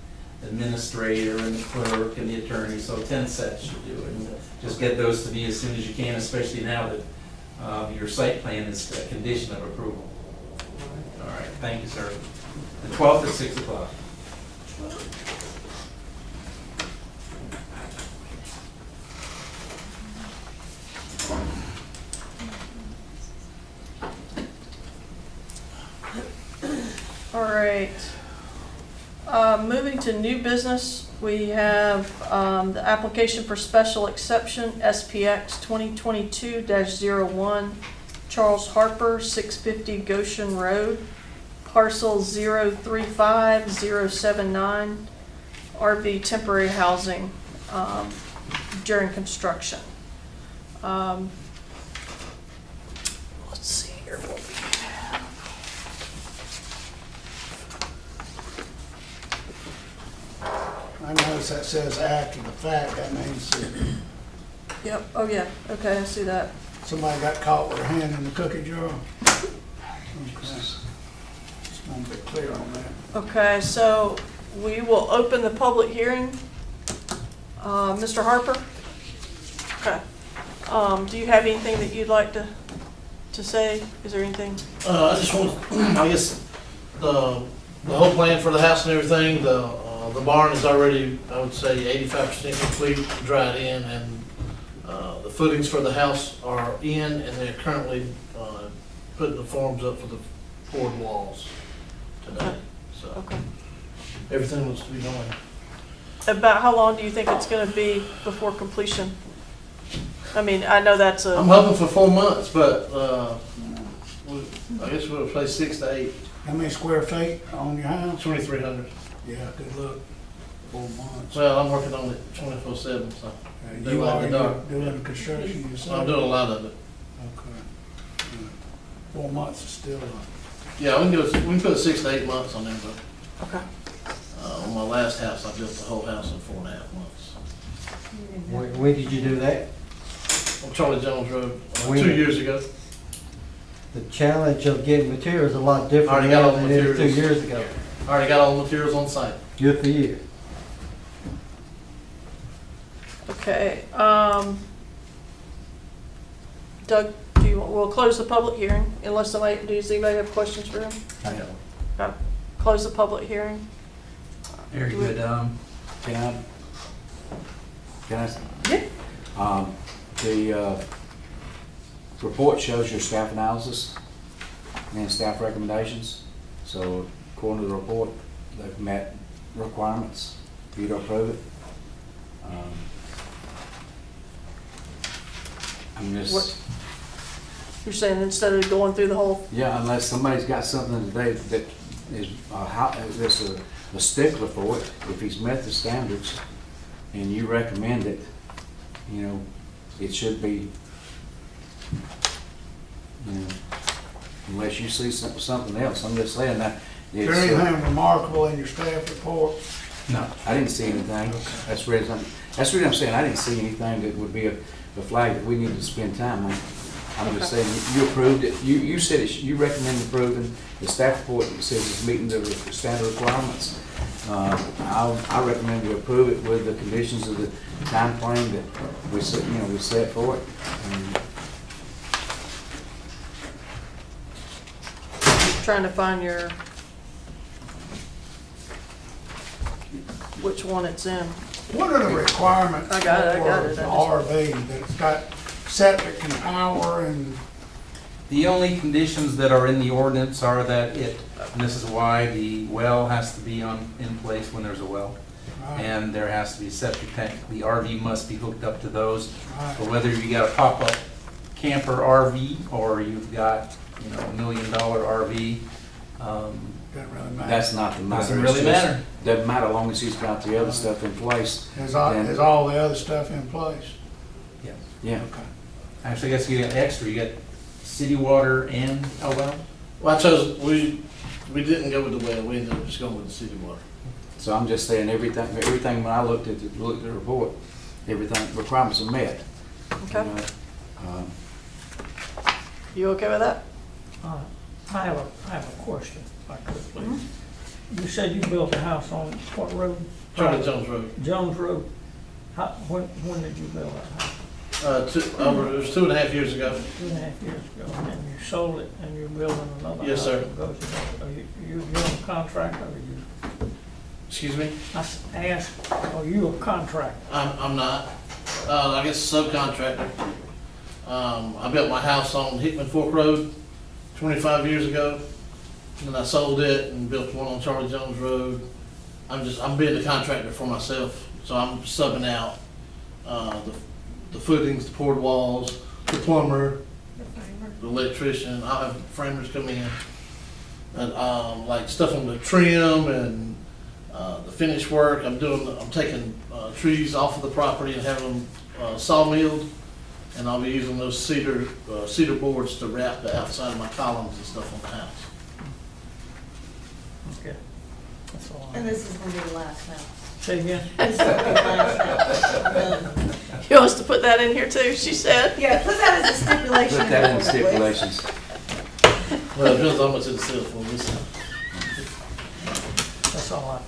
administrator and the clerk and the attorney, so 10 sets should do it. And just get those to me as soon as you can, especially now that your site plan is a condition of approval. All right, thank you, sir. The 12th at 6 o'clock. All right. Moving to new business, we have the application for special exception, SPX 2022-01, Charles Harper, 650 Goshen Road, parcel 035079, RV temporary housing during construction. Let's see here what we have. I notice that says after the fact, that means that Yep, oh yeah, okay, I see that. somebody got caught with their hand in the cookie jar. Okay. Just want to be clear on that. Okay, so we will open the public hearing. Mr. Harper? Okay. Do you have anything that you'd like to say? Is there anything? I just want, I guess, the whole plan for the house and everything, the barn is already, I would say, 85% complete, dried in, and the footings for the house are in, and they're currently putting the forms up for the poured walls today. So Okay. everything looks to be going. About how long do you think it's gonna be before completion? I mean, I know that's I'm a, hoping for 4 months, but I guess we'll play 6 to 8, How many square feet on your house? 2,300. Yeah, good luck. 4 months. Well, I'm working on it 24/7, so they You light are the dark. doing the construction yourself? I'm doing a lot of it. Okay. 4 months is still, Yeah, we can put 6 to 8 months on there, but okay. on my last house, I built the whole house in 4.5 months. When did you do that? On Charlie Jones Road, When? 2 years ago. The challenge of getting materials is a lot different Already got now all the than it was 2 materials. years ago. I already got all the materials on site. Good for you. Okay, Doug, we'll close the public hearing unless does anybody have questions for him? I know. Okay. Close the public hearing. Very good. Can I? Yeah. The report shows your staff analysis and staff recommendations. So according to the report, they've met requirements for you to approve it. I'm What? just, You're saying instead of going through the whole, yeah, unless somebody's got something today that is, that's a stickler for it, if he's met the standards, and you recommend it, you know, it should be, you know, unless you see something else, I'm just saying that. Is there anything remarkable in your staff report? No. I didn't see anything, that's the reason I'm saying, I didn't see anything that would be a flag that we need to spend time on. I'm just saying, you approved it, you said it, you recommended approving the staff report that says it's meeting the standard requirements. I recommend we approve it with the conditions of the time frame that we set, you know, we set for it. Trying to find which one it's in. What are the requirements for I got it. the RV that's got septic and power and, The only conditions that are in the ordinance are that and this is why the well has to be in place when there's a well. And there has to be a septic tank. The RV must be hooked up to those. But whether you got a pop-up camper RV or you've got, you know, $1 million RV, doesn't really matter? That's not the matter. Doesn't really It's just- matter. Doesn't matter as long as he's got the other stuff in place. Is all the other stuff in place? yes. Yeah. Okay. Actually, I guess you got extra. You got city water and a well. Well, I chose, we didn't go with the well, we ended up just going with the city water. So I'm just saying, everything when I looked at the report, everything, requirements are met. Okay. You know, You okay with that? I have a question, if I could, please. You said you built a house on what road? Charlie Jones Road. Jones Road. When did you build that house? It was 2.5 years ago. 2.5 years ago, and you sold it, and you're building another house? Yes, sir. that goes with it. Are you a contractor, or you? Excuse me? I asked, are you a contractor? I'm not. I guess a subcontractor. I built my house on Hickman Fork Road 25 years ago. And I sold it and built one on Charlie Jones Road. I'm being the contractor for myself. So I'm subbing out the footings, the poured walls, the plumber, the electrician. I'll have framers come in. And like stuff on the trim and the finish work. I'm taking trees off of the property and having them sawmilled, and I'll be using those cedar boards to wrap the outside of my columns and stuff on the house. Okay. That's all I And have. this is gonna be the last house. Say again? This is gonna be the last house. You want us to put that in here too, she said? Yeah, put that as a stipulation. Put that in the the ordinance, please. stipulations. Well, it depends on how much it's sell for. That's all I have.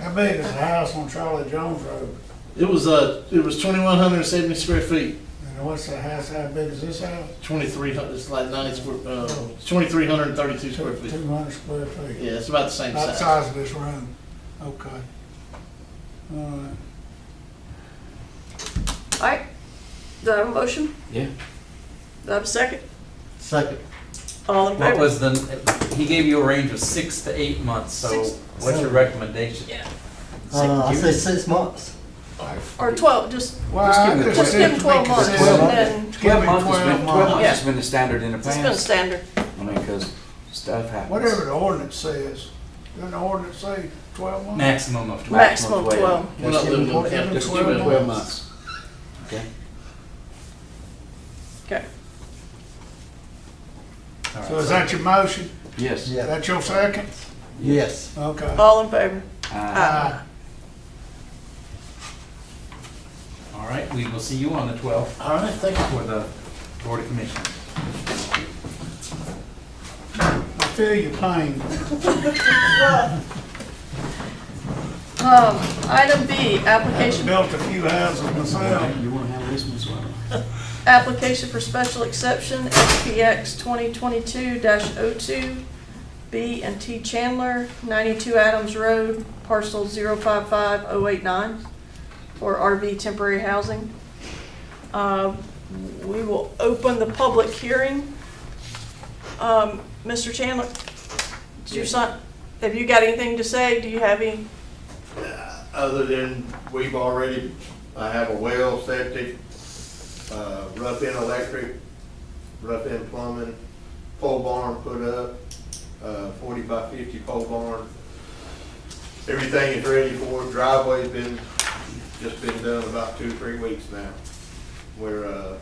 How big is the house on Charlie Jones Road? It was 2,170 square feet. And what's the house, how big is this house? 2,300. It's like 2,332 square feet. 200 square feet. Yeah, it's about the same About the size. size of this room. Okay. All right. All right, do I have a motion? Yeah. Do I have a second? Second. All in What favor? was he gave you a range of 6 to 8 months, so what's your recommendation? Yeah. I say 6 months. Or 12, just Well, Just give I me the just give him 12 months, consider- 12 months. and 12 months has been, 12 months Yeah. has been the standard in the it's been past. standard. I mean, because stuff happens. Whatever the ordinance says. Doesn't the ordinance say 12 months? Maximum of 12. Maximum 12. We're not living in the Just county. Just give 12 it 12 months. months. Okay? Okay. All right, So is that your motion? Yes. Yeah. That your second? Yes. Okay. All in favor? Uh, All right, we will see you on the 12th All right, thank you. for the Board of Commissioners. I feel your pain. Item B, application, Built a few houses myself. You want to have this one as well? application for special exception, SPX 2022-02, B and T Chandler, 92 Adams Road, parcel 055089, for RV temporary housing. We will open the public hearing. Mr. Chandler, did you sign, have you got anything to say? Do you have any? Other than I have a well, septic, rough in electric, rough in plumbing, pole barn put up, 40 by 50 pole barn. Everything is ready for it. Driveway's been just been done about 2 or 3 weeks now. We're,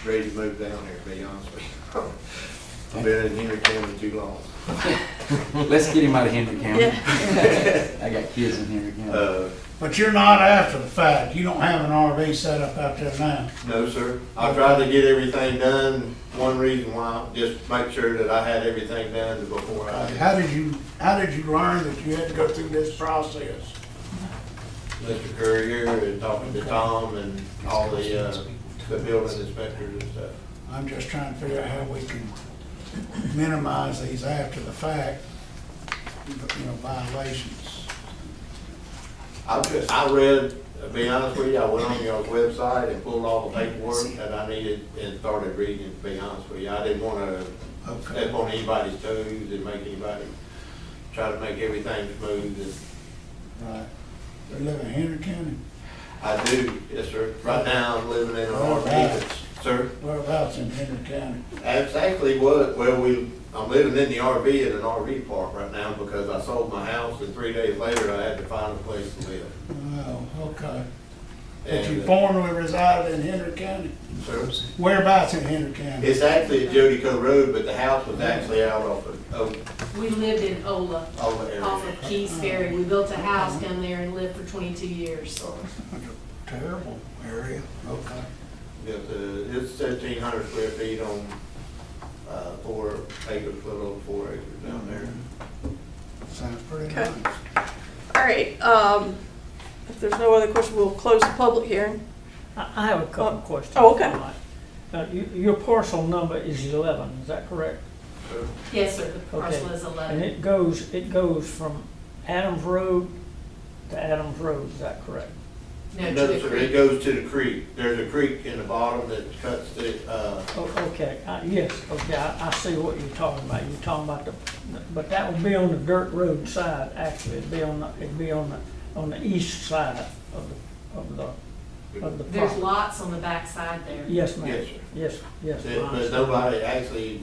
ready to move down here, to be honest with you. I've been in Henry County too long. Let's get him out of Henry County. Yeah. I got kids in Henry County. But you're not after the fact, you don't have an RV set up out there now. No, sir. I tried to get everything done. One reason why, just make sure that I had everything done before I. How did you learn that you had to go through this process? Mr. Courier and talking to Tom and all the building inspectors and stuff. I'm just trying to figure out how we can minimize these after the fact, violations. I read, to be honest with you, I went on your website and pulled all the paperwork that I needed and started reading, to be honest with you. I didn't want to step on anybody's toes and make anybody, try to make everything smooth. Right. You live in Henry County? I do, yes, sir. Right now, I'm living in an RV. Whereabouts? Sir? Whereabouts in Henry County? That's actually I'm living in the RV at an RV park right now because I sold my house and 3 days later I had to find a place to live. Oh, okay. But And, you formerly resided in Henry County? Sir? Whereabouts in Henry County? It's actually at Jody Cove Road, but the house was actually out off of We lived in Ola, Ola area. off of Keys Ferry. We built a house down there and lived for 22 years. Terrible area. Okay. It's 1,700 square feet on 4 acres, a little over 4 acres down there. Sounds pretty Okay. nice. All right, if there's no other question, we'll close the public hearing. I have a couple of questions. Oh, okay. Your parcel number is 11, is that correct? So, Yes, sir, the parcel Okay. is And 11. it goes from Adams Road to Adams Road, is that correct? No, to No, the sir, creek. it goes to the creek. There's a creek in the bottom that cuts the, Oh, okay, yes, okay, I see what you're talking about. You're talking about but that would be on the dirt road side, actually. It'd be on the east side of the There's property. lots on the back side there. Yes, ma'am. Yes, sir. Yes. I But understand. nobody actually,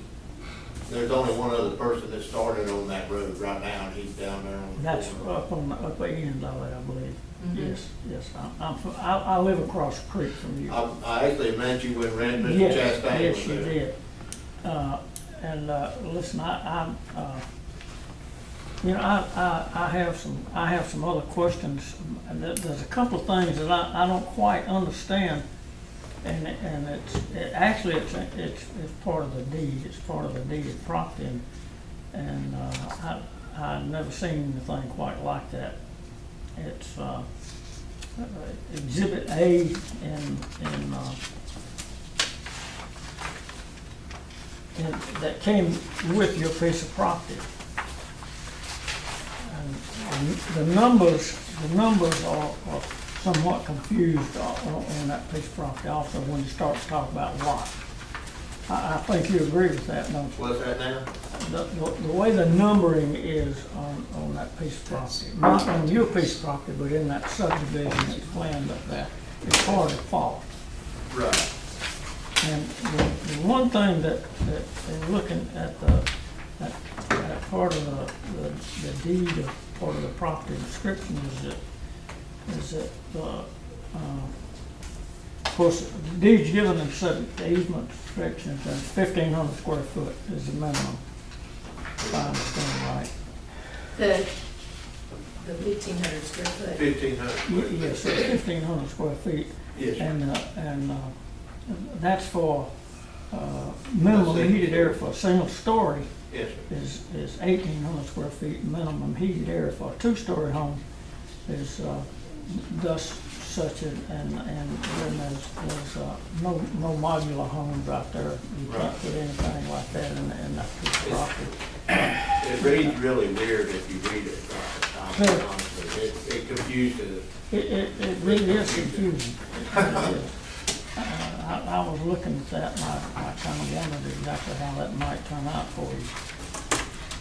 there's only one other person that started on that road right now, and he's down there on the That's corner. up on the upper end of it, I believe. Mhm. Yes. I live across the creek from you. I actually met you when Mr. Yes, Chastain yes, was you there. did. Listen, I have some other questions. And there's a couple of things that I don't quite understand. And it's part of the deed. It's part of the deeded property. And I've never seen anything quite like that. It's Exhibit A that came with your piece of property. And the numbers are somewhat confused on that piece of property also when you start to talk about lot. I think you agree with that, don't you? What's that now? The way the numbering is on that piece of property, not on your piece of property, but in that subdivision that's planned up there, it's hard to follow. Right. And the one thing that in looking at that part of the deed, of part of the property description is that of course, the deed's given in subject to easement restrictions, and 1,500 square foot is the minimum, if I understand right. The 1,500 square foot. 1,500. Yes, so 1,500 square feet. Yes, sir. And that's for minimum heated area for a single story Yes, sir. is 1,800 square feet. Minimum heated area for a two-story home is thus such, and then there's no modular homes out there. You can't put anything like that in that piece of property. It reads really weird if you read it. Sure. Honestly, it confuses. It really is confusing. It really is. I was looking at that and I kind of wondered exactly how that might turn out for you.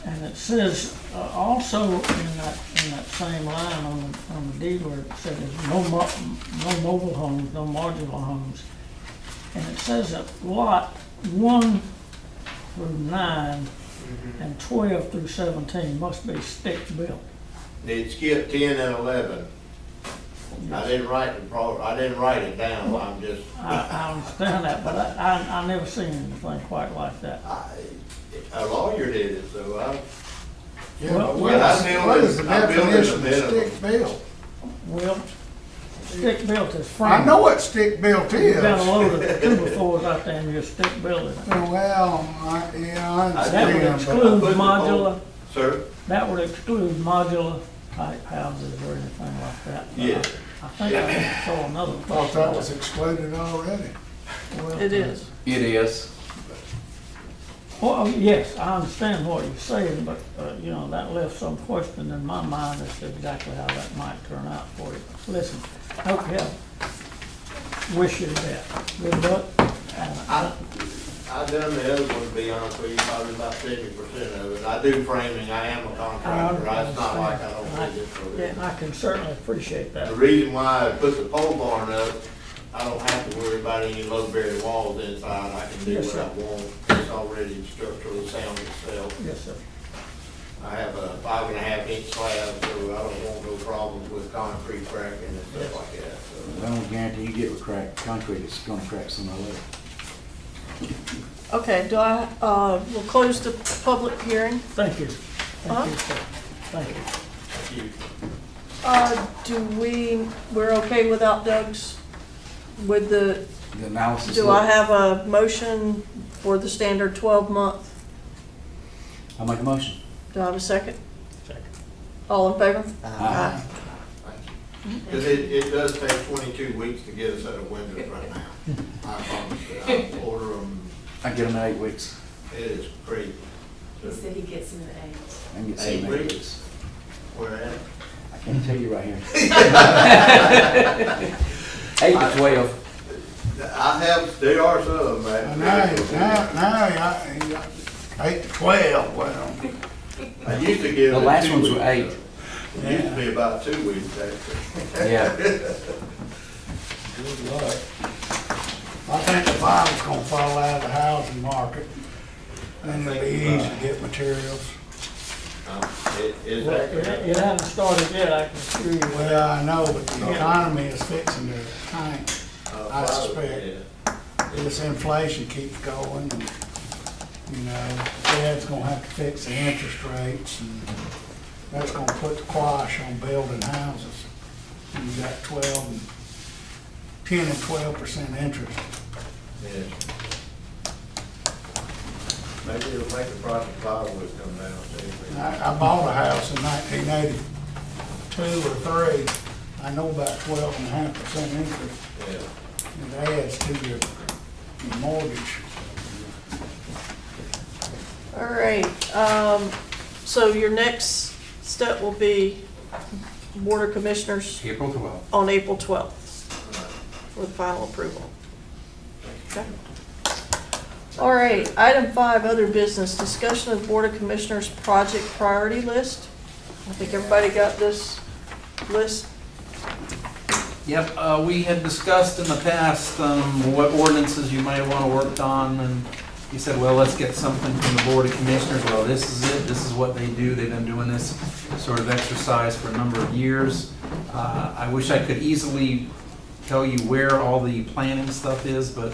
And it says also in that same line on the deed where it says no mobile homes, no modular homes. And it says that lot 1 through 9 and 12 through 17 must be stick built. It skipped 10 and 11. I didn't write I didn't write it down, I'm just, I understand that, but I never seen anything quite like that. a lawyer did it, so I. Yeah, Well, but well, what is the I built it a definition of minimum. stick built? Well, stick built is frame. I know what stick built You've is. got a load of two befores out there and you're stick building it. Well, yeah, I That would understand, exclude put the modular, Sir? that would exclude modular type houses or anything like that. Yeah. I think I saw another but I place. thought that was excluded already. Well, It is. It is. Well, yes, I understand what you're saying, but, you know, that left some question in my mind as to exactly how that might turn out for you. Listen, hope you have, wish you the best. Good luck. I done the other one, to be honest with you, probably about 70% of it. I do framing, I am a contractor, it's not like I don't do this for a Yeah, living. I can certainly appreciate that. The reason why I put the pole barn up, I don't have to worry about any low buried walls inside, I can do Yes, what I want. It's already structurally sound itself. Yes, sir. I have a 5.5-inch slab, so I don't want no problems with concrete cracking and stuff like that, so. I don't guarantee you get with crack concrete, it's gonna crack sooner or later. Okay, we'll close the public hearing. Thank you. Huh? Thank you, sir. Thank you. We're okay without Doug's, with the, The analysis. do I have a motion for the standard 12-month? I'll make a motion. Do I have a second? Second. All in favor? Aye. Because it does take 22 weeks to get a set of windows right now. I promise you, I order them, I get them in 8 weeks. it is crazy. He said he gets them at 8. I can get some 8 in 8 weeks? weeks. Where at? I can't tell you right here. 8 to 12. I have, there are some, man. Now, 8 to 12, well, I used to give The it last 2 ones weeks. were 8. It used to be about 2 weeks, actually. Yeah. good luck. I think the Bible's gonna fall out of the housing market, and it'll be easy to get materials. It's Well, actually, it hasn't started yet, I can assure you. Well, I know, but the economy is fixing to tank. I suspect. This inflation keeps going, and, you know, the Fed's gonna have to fix the interest rates, and that's gonna put the quash on building houses. And you got 10 and 12% interest. yeah. Maybe it'll make the price of firewood come down too. I bought a house in 1982 or 3. I know about 12.5% interest. Yeah. It adds to your mortgage. All right, so your next step will be Board of Commissioners April 12th. on April 12th with final approval. Okay. All right, item 5, other business, discussion of Board of Commissioners project priority list. I think everybody got this list. Yep, we had discussed in the past what ordinances you might want to work on, and you said, well, let's get something from the Board of Commissioners. Well, this is it, this is what they do. They've been doing this sort of exercise for a number of years. I wish I could easily tell you where all the planning stuff is, but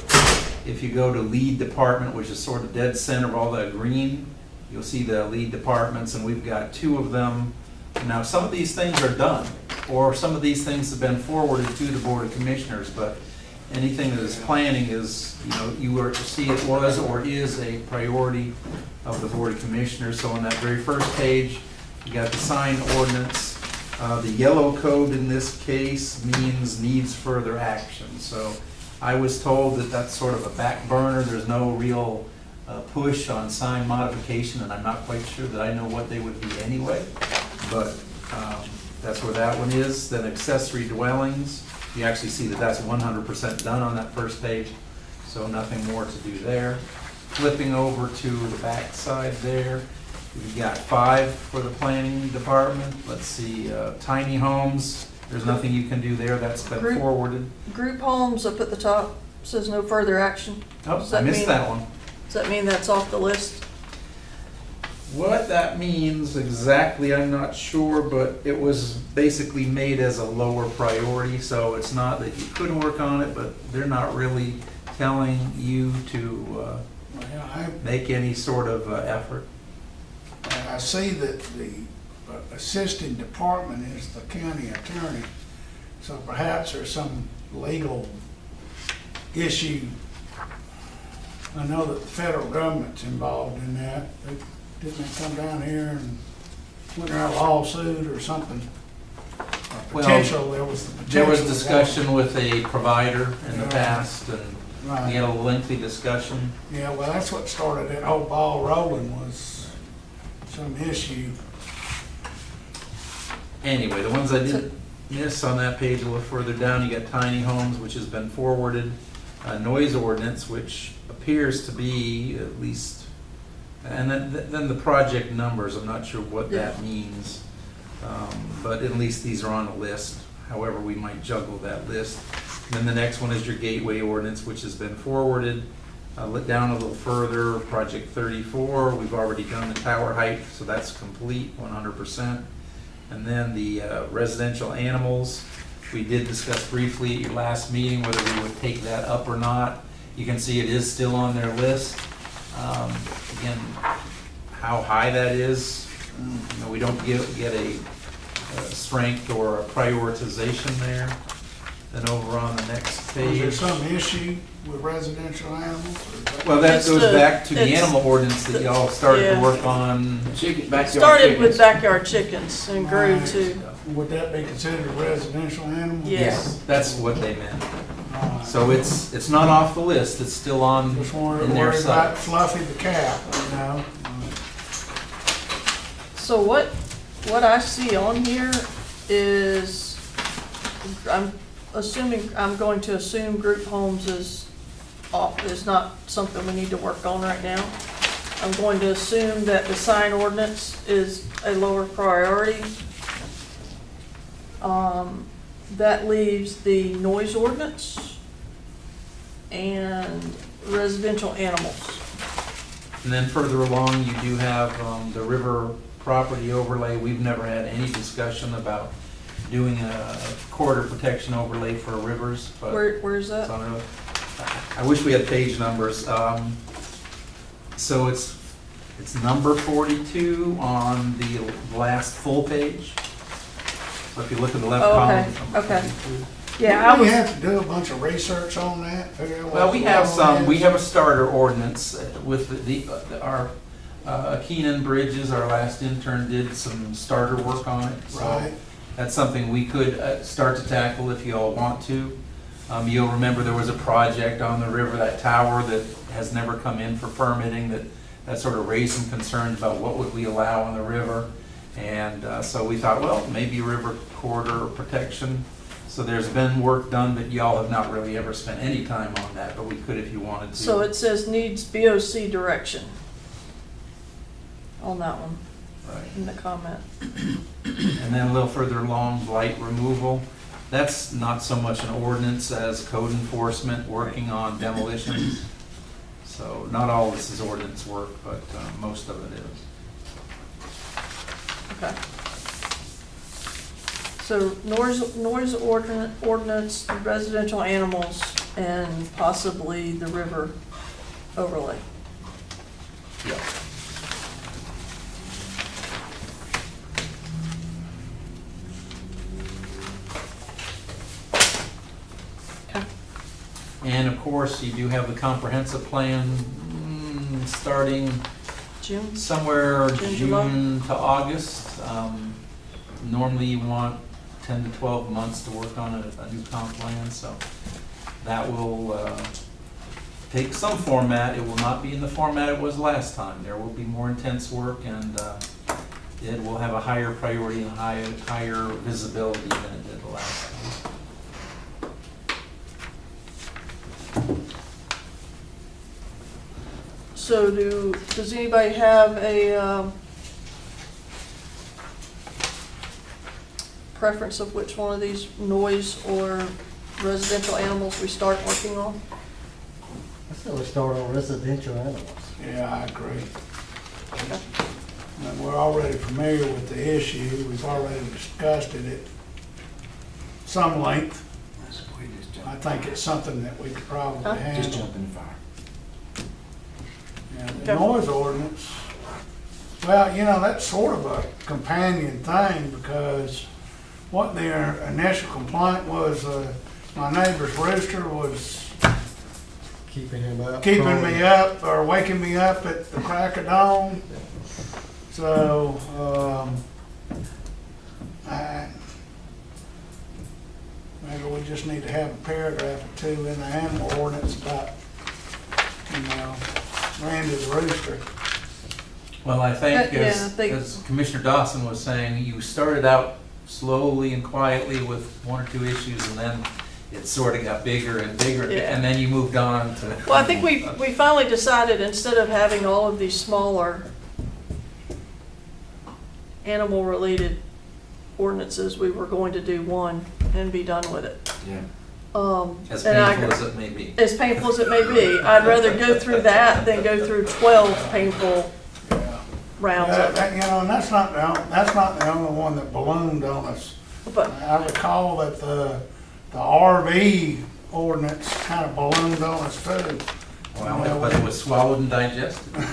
if you go to lead department, which is sort of dead center of all that green, you'll see the lead departments, and we've got 2 of them. Now, some of these things are done, or some of these things have been forwarded to the Board of Commissioners, but anything that is planning is, you know, you were to see it was or is a priority of the Board of Commissioners. So on that very first page, you got the sign ordinance. The yellow code in this case means needs further action. So I was told that that's sort of a back burner. There's no real push on sign modification, and I'm not quite sure that I know what they would be anyway. But that's where that one is. Then accessory dwellings, you actually see that that's 100% done on that first page, so nothing more to do there. Flipping over to the back side there, we've got 5 for the planning department. Let's see, tiny homes, there's nothing you can do there, that's been Group- forwarded. Group homes up at the top says no further action. Oh, Does I that missed mean- that one. Does that mean that's off the list? What that means exactly, I'm not sure, but it was basically made as a lower priority, so it's not that you couldn't work on it, but they're not really telling you to Well, I, make any sort of effort. I see that the assisting department is the county attorney, so perhaps there's some legal issue. I know that the federal government's involved in that. Didn't they come down here and went in a lawsuit or something? Or Well, potential, there was the potential. There was discussion with a provider in the Yeah. past, and Right. we had a lengthy discussion. Yeah, well, that's what started that whole ball rolling, was some issue. Anyway, the ones I did miss on that page a little further down, you got tiny homes, which has been forwarded, noise ordinance, which appears to be at least, and then the project numbers, I'm not sure what that means. But at least these are on the list, however we might juggle that list. Then the next one is your gateway ordinance, which has been forwarded. Look down a little further, project 34, we've already done the tower height, so that's complete 100%. And then the residential animals, we did discuss briefly at your last meeting whether we would take that up or not. You can see it is still on their list. Again, how high that is, you know, we don't get a strength or a prioritization there. Then over on the next Was there page. some issue with residential animals? Or is that- Well, that It's goes the- back to the it's animal ordinance that y'all started yeah. to work on. Chicken, backyard Started with chickens. backyard chickens and grew Right. to, Would that be considered a residential animal? yes. That's what they meant. Uh, So it's not off the list, it's still on Just wanted in to their worry about sites. Fluffy the cat, you know? So what I see on here is, I'm going to assume group homes is not something we need to work on right now. I'm going to assume that the sign ordinance is a lower priority. That leaves the noise ordinance and residential animals. And then further along, you do have the river property overlay. We've never had any discussion about doing a corridor protection overlay for rivers, but Where's it's that? on our- I wish we had page numbers. So it's number 42 on the last full page. So if you look at the left Oh, column. okay, number okay. 42. Yeah, I We was, have to do a bunch of research on that, figure out what Well, we the have law some, we is. have a starter ordinance with our Keenan Bridges, our last intern did some starter work on it. So Right, that's something we could start to tackle if you all want to. You'll remember there was a project on the river, that tower that has never come in for permitting, that sort of raised some concerns about what would we allow on the river. And so we thought, well, maybe river corridor protection. So there's been work done, but y'all have not really ever spent any time on that, but we could if you wanted to. so it says needs BOC direction on that one, Right. in the comment. And then a little further along, blight removal. That's not so much an ordinance as code enforcement, working on demolitions. So not all this is ordinance work, but most of it is. Okay. So noise ordinance, residential animals, and possibly the river overlay. Yeah. Okay. And of course, you do have the comprehensive plan starting June? somewhere June, July? June to August. Normally you want 10 to 12 months to work on a new comp plan, so that will take some format. It will not be in the format it was last time. There will be more intense work, and it will have a higher priority and higher visibility than it did the last time. So does anybody have a preference of which one of these noise or residential animals we start working on? I still start on residential animals. yeah, I agree. And we're already familiar with the issue. We've already discussed it at some length. I think it's something that we could probably handle. Just jump in the fire. And the noise ordinance, well, you know, that's sort of a companion thing because what their initial complaint was, my neighbor's rooster was Keeping him up. keeping me up or waking me up at the crack of dawn. So, maybe we just need to have a paragraph or two in the animal ordinance about, you know, Randy the rooster. Well, I think, Yeah, I think- as Commissioner Dawson was saying, you started out slowly and quietly with one or two issues, and then it sort of got bigger and bigger, Yeah. and then you moved on to. Well, I think we finally decided, instead of having all of these smaller animal-related ordinances, we were going to do one and be done with it. Yeah. As and I painful agree. as it may be. As painful as it may be, I'd rather go through that than go through 12 painful rounds of it. You know, and that's not the only one that ballooned on us. But, I recall that the RV ordinance kind of ballooned on us too. Well, but it was swallowed and digested. And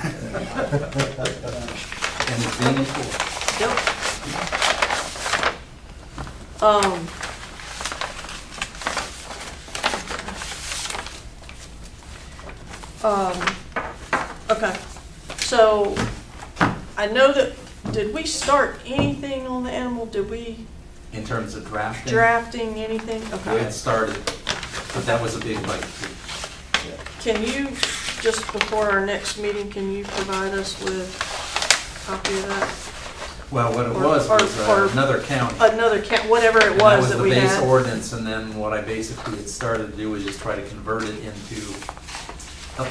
it's being enforced. yep. Okay, so I know that, did we start anything on the animal? Did we In terms of drafting. drafting anything? We Okay. had started, but that was a big bite too. Can you, just before our next meeting, can you provide us with a copy of that? Well, what it Or- was or- another county. Another whatever it And was that we the base had. ordinance, and then what I basically had started to do was just try to convert it into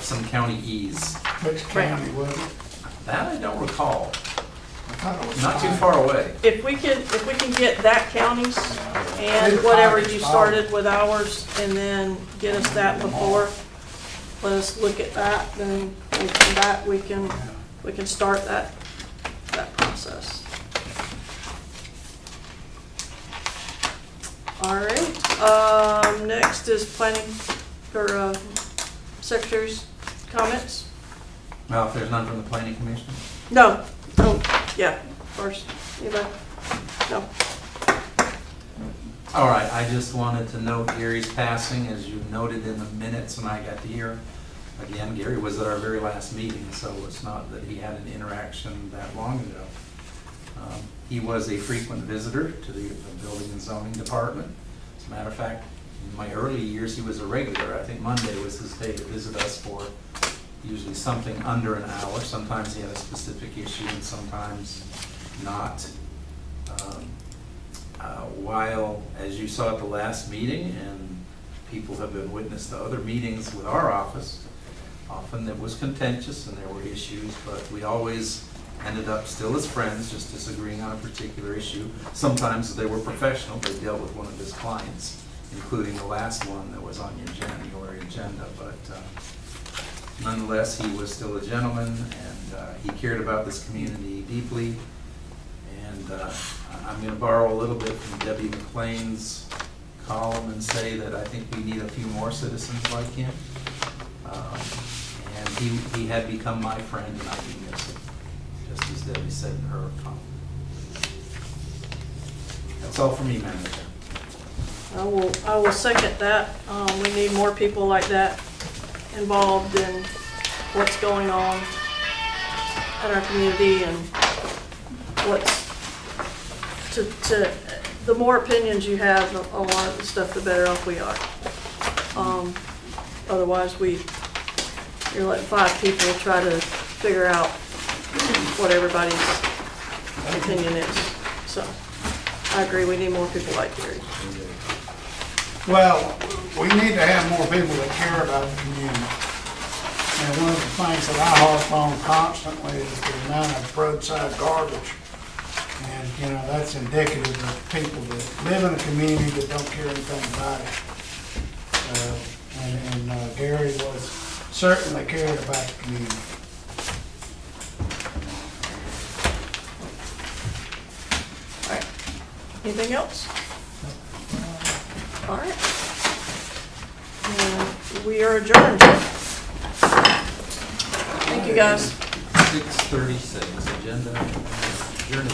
some countyese. Which county was it? That I don't recall. I thought it was Not too fine. far away. If we can get that county's and whatever you started with ours, and then get us that before, let us look at that, then we come back, we can start that process. All right, next is planning, or, secretary's comments? Well, if there's none from the planning commission. No, oh, yeah, first, anybody? No. All right, I just wanted to note Gary's passing, as you noted in the minutes, and I got to hear. Again, Gary was at our very last meeting, so it's not that he had an interaction that long ago. He was a frequent visitor to the Building and Zoning Department. As a matter of fact, in my early years, he was a regular. I think Monday was his day to visit us for usually something under an hour. Sometimes he had a specific issue and sometimes not. While, as you saw at the last meeting, and people have been witness to other meetings with our office, often it was contentious and there were issues, but we always ended up still as friends, just disagreeing on a particular issue. Sometimes they were professional, they dealt with one of his clients, including the last one that was on your January agenda, but nonetheless, he was still a gentleman, and he cared about this community deeply. And I'm going to borrow a little bit from Debbie McLean's column and say that I think we need a few more citizens like him. And he had become my friend, and I do miss him, just as Debbie said in her column. That's all for me, Madam Chair. I will second that. We need more people like that involved in what's going on in our community, and the more opinions you have on a lot of the stuff, the better off we are. Otherwise, you're letting 5 people try to figure out what everybody's opinion is. So, I agree, we need more people like Gary. Well, we need to have more people that care about the community. And one of the things that I harp on constantly is the amount of roadside garbage. And, you know, that's indicative of people that live in a community that don't care anything about it. And Gary was certainly cared about the community. Anything else? All right. And we are adjourned. Thank you, guys. 6:36, agenda, adjourned.